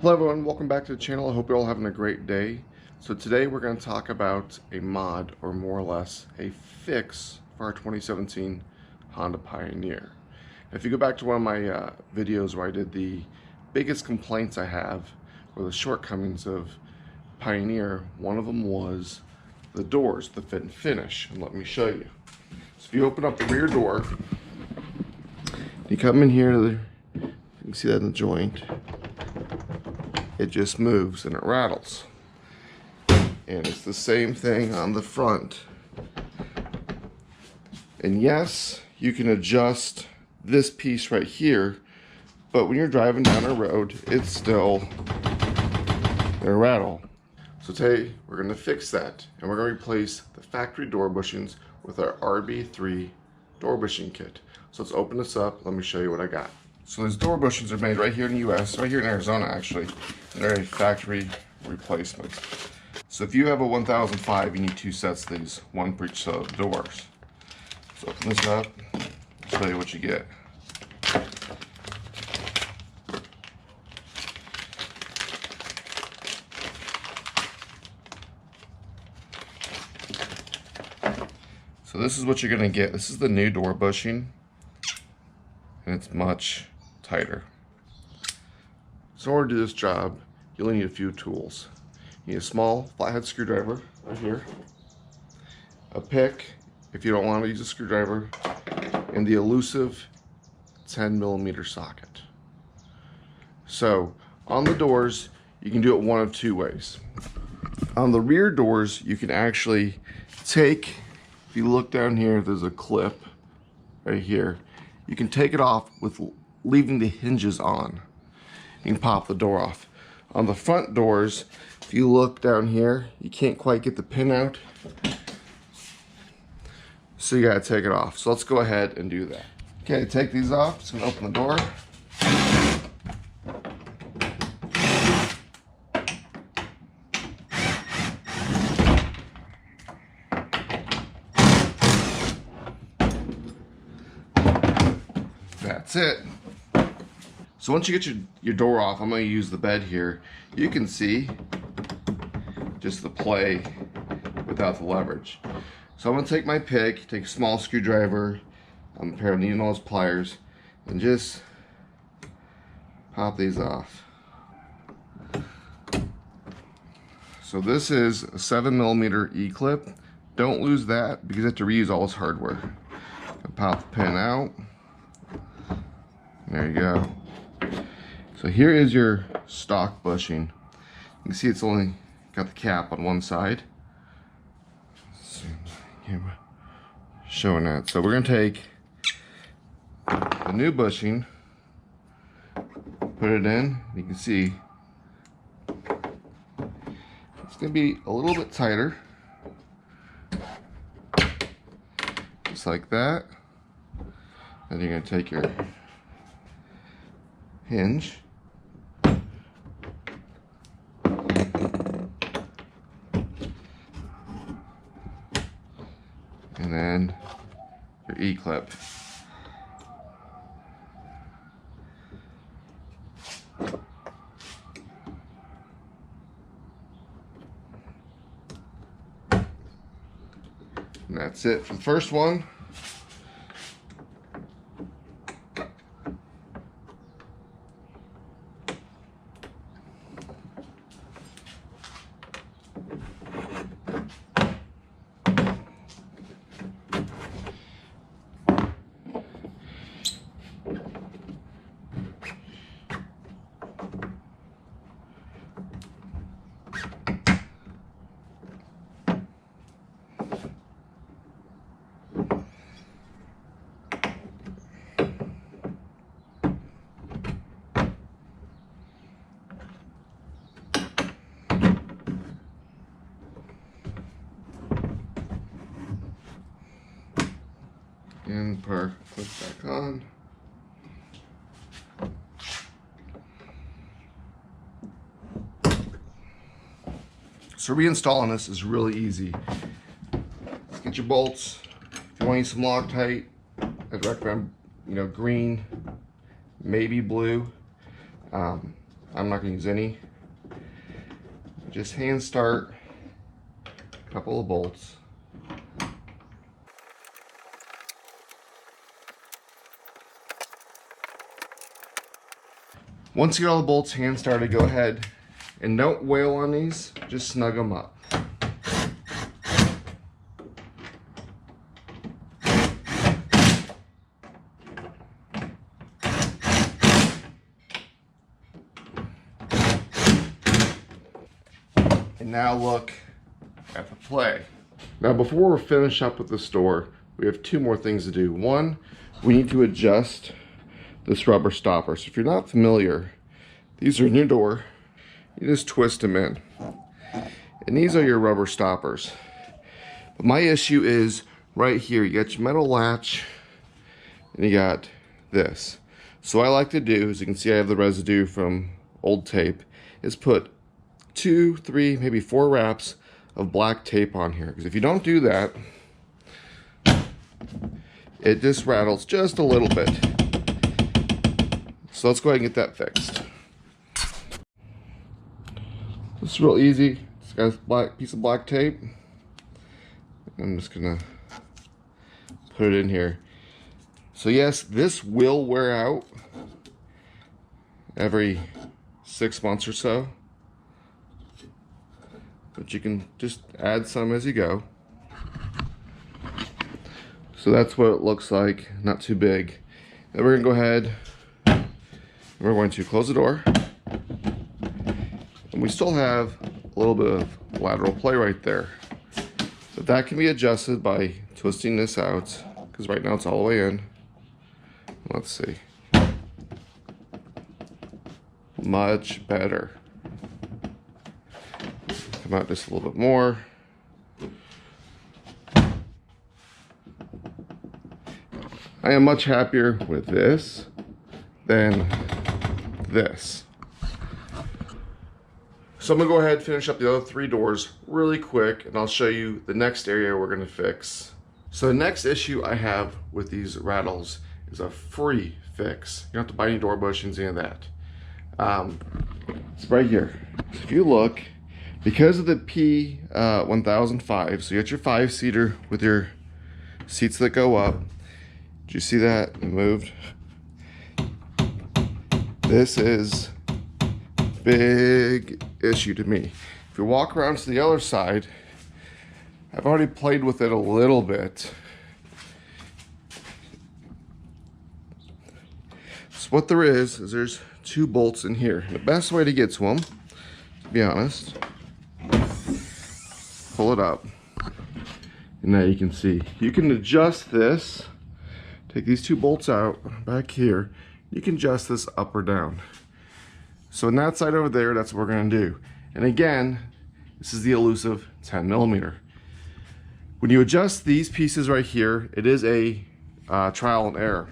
Hello everyone, welcome back to the channel. I hope you're all having a great day. So today we're going to talk about a mod, or more or less a fix for our 2017 Honda Pioneer. If you go back to one of my videos where I did the biggest complaints I have or the shortcomings of Pioneer, one of them was the doors, the fit and finish. And let me show you. So if you open up the rear door, you come in here to the, you can see that in the joint. It just moves and it rattles. And it's the same thing on the front. And yes, you can adjust this piece right here, but when you're driving down a road, it's still gonna rattle. So today, we're gonna fix that, and we're gonna replace the factory door bushings with our RB3 door bushing kit. So let's open this up, let me show you what I got. So these door bushings are made right here in the US, right here in Arizona actually. They're a factory replacement. So if you have a 1005, you need 2 sets of these, one for each set of doors. So open this up, I'll show you what you get. So this is what you're gonna get. This is the new door bushing, and it's much tighter. So in order to do this job, you'll need a few tools. You need a small flathead screwdriver right here, a pick if you don't want to use a screwdriver, and the elusive 10mm socket. So on the doors, you can do it one of 2 ways. On the rear doors, you can actually take, if you look down here, there's a clip right here. You can take it off with leaving the hinges on. You can pop the door off. On the front doors, if you look down here, you can't quite get the pin out, so you gotta take it off. So let's go ahead and do that. Okay, take these off. Just gonna open the door. That's it. So once you get your door off, I'm going to use the bed here. You can see just the play without the leverage. So I'm going to take my pick, take a small screwdriver, a pair of needle nose pliers, and just pop these off. So this is a 7mm E-clip. Don't lose that because you have to reuse all this hardware. Pop the pin out. There you go. So here is your stock bushing. You can see it's only got the cap on one side. Showing that. So we're going to take the new bushing, put it in. You can see it's going to be a little bit tighter. Just like that. Then you're going to take your hinge, and then your E-clip. And that's it for the first one. And clip back on. So reinstalling this is really easy. Let's get your bolts. If you want to use some Loctite, I'd recommend green, maybe blue. I'm not going to use any. Just hand start a couple of bolts. Once you get all the bolts hand started, go ahead and don't wail on these, just snug them up. And now look at the play. Now before we finish up with the store, we have two more things to do. One, we need to adjust this rubber stopper. So if you're not familiar, these are in your door. You just twist them in. And these are your rubber stoppers. But my issue is right here. You got your metal latch and you got this. So what I like to do, as you can see I have the residue from old tape, is put 2, 3, maybe 4 wraps of black tape on here. Because if you don't do that, it just rattles just a little bit. So let's go ahead and get that fixed. This is real easy. It's got a black piece of black tape. I'm just gonna put it in here. So yes, this will wear out every 6 months or so, but you can just add some as you go. So that's what it looks like, not too big. Then we're gonna go ahead and we're going to close the door. And we still have a little bit of lateral play right there. But that can be adjusted by twisting this out, because right now it's all the way in. Let's see. Much better. Come out just a little bit more. I am much happier with this than this. So I'm gonna go ahead and finish up the other 3 doors really quick, and I'll show you the next area we're gonna fix. So the next issue I have with these rattles is a free fix. You don't have to buy any door bushings, any of that. It's right here. So if you look, because of the P1005, so you got your 5-seater with your seats that go up. Did you see that? It moved. This is big issue to me. If you walk around to the other side, I've already played with it a little bit. So what there is there's 2 bolts in here. The best way to get to them, to be honest, pull it up. And now you can see. You can adjust this. Take these 2 bolts out back here. You can adjust this up or down. So on that side over there, that's what we're gonna do. And again, this is the elusive 10mm. When you adjust these pieces right here, it is a trial and error.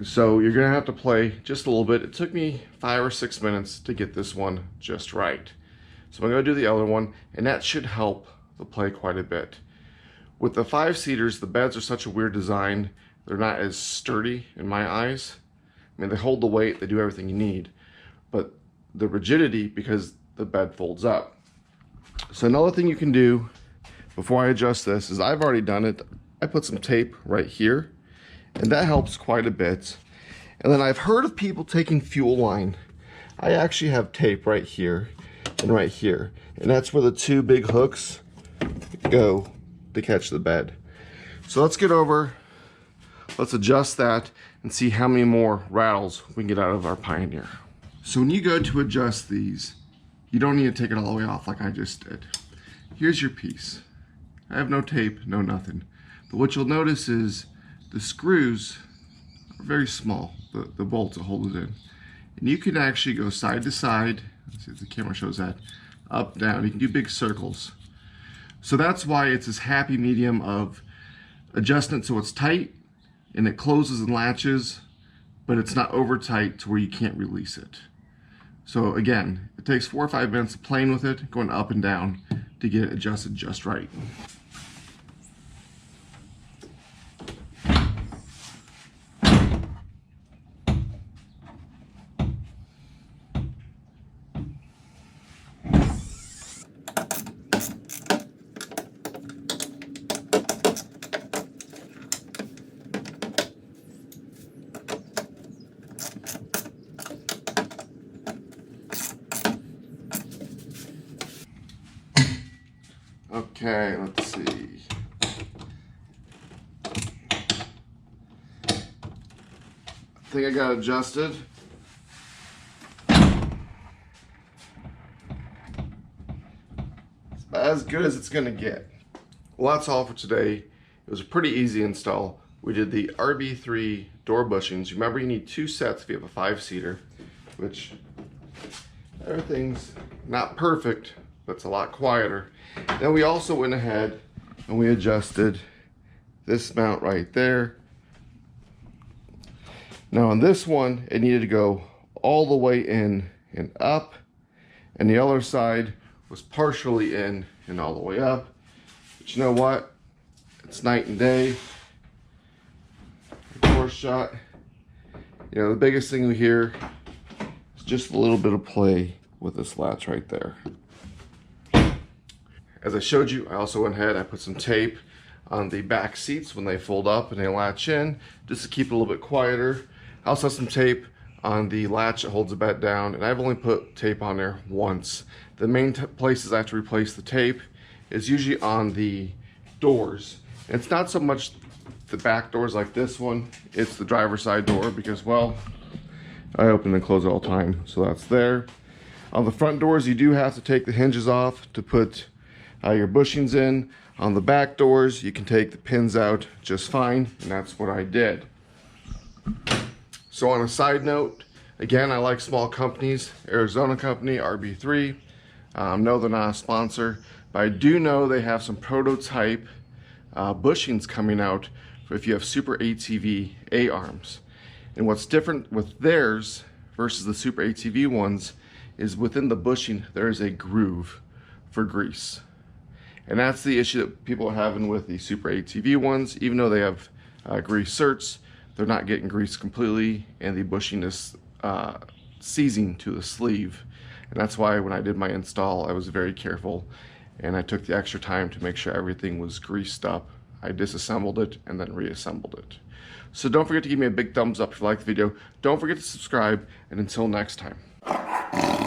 So you're gonna have to play just a little bit. It took me 5 or 6 minutes to get this one just right. So I'm gonna do the other one, and that should help the play quite a bit. With the 5-seaters, the beds are such a weird design. They're not as sturdy in my eyes. I mean, they hold the weight, they do everything you need, but the rigidity, because the bed folds up. So another thing you can do before I adjust this is, I've already done it. I put some tape right here, and that helps quite a bit. And then I've heard of people taking fuel line. I actually have tape right here and right here, and that's where the 2 big hooks go to catch the bed. So let's get over, let's adjust that and see how many more rattles we can get out of our Pioneer. So when you go to adjust these, you don't need to take it all the way off like I just did. Here's your piece. I have no tape, no nothing. But what you'll notice is the screws are very small, the bolts that hold it in. And you can actually go side to side. Let's see if the camera shows that. Up, down, you can do big circles. So that's why it's this happy medium of adjusting it so it's tight and it closes and latches, but it's not over tight to where you can't release it. So again, it takes 4 or 5 minutes of playing with it, going up and down to get it adjusted just right. Okay, let's see. I think I got adjusted. It's as good as it's gonna get. Well, that's all for today. It was a pretty easy install. We did the RB3 door bushings. Remember, you need 2 sets if you have a 5-seater, which everything's not perfect, but it's a lot quieter. Then we also went ahead and we adjusted this mount right there. Now on this one, it needed to go all the way in and up, and the other side was partially in and all the way up. But you know what? It's night and day. Door shot. You know, the biggest thing here is just a little bit of play with this latch right there. As I showed you, I also went ahead, I put some tape on the back seats when they fold up and they latch in, just to keep it a little bit quieter. I also have some tape on the latch that holds the bed down, and I've only put tape on there once. The main places I have to replace the tape is usually on the doors. And it's not so much the back doors like this one, it's the driver's side door because, well, I open and close it all the time, so that's there. On the front doors, you do have to take the hinges off to put your bushings in. On the back doors, you can take the pins out just fine, and that's what I did. So on a side note, again, I like small companies. Arizona company, RB3. No, they're not a sponsor, but I do know they have some prototype bushings coming out for if you have Super ATV A-arms. And what's different with theirs versus the Super ATV ones is within the bushing, there is a groove for grease. And that's the issue that people are having with the Super ATV ones. Even though they have grease certs, they're not getting greased completely, and the bushing is seizing to the sleeve. And that's why when I did my install, I was very careful, and I took the extra time to make sure everything was greased up. I disassembled it and then reassembled it. So don't forget to give me a big thumbs up if you like the video. Don't forget to subscribe, and until next time.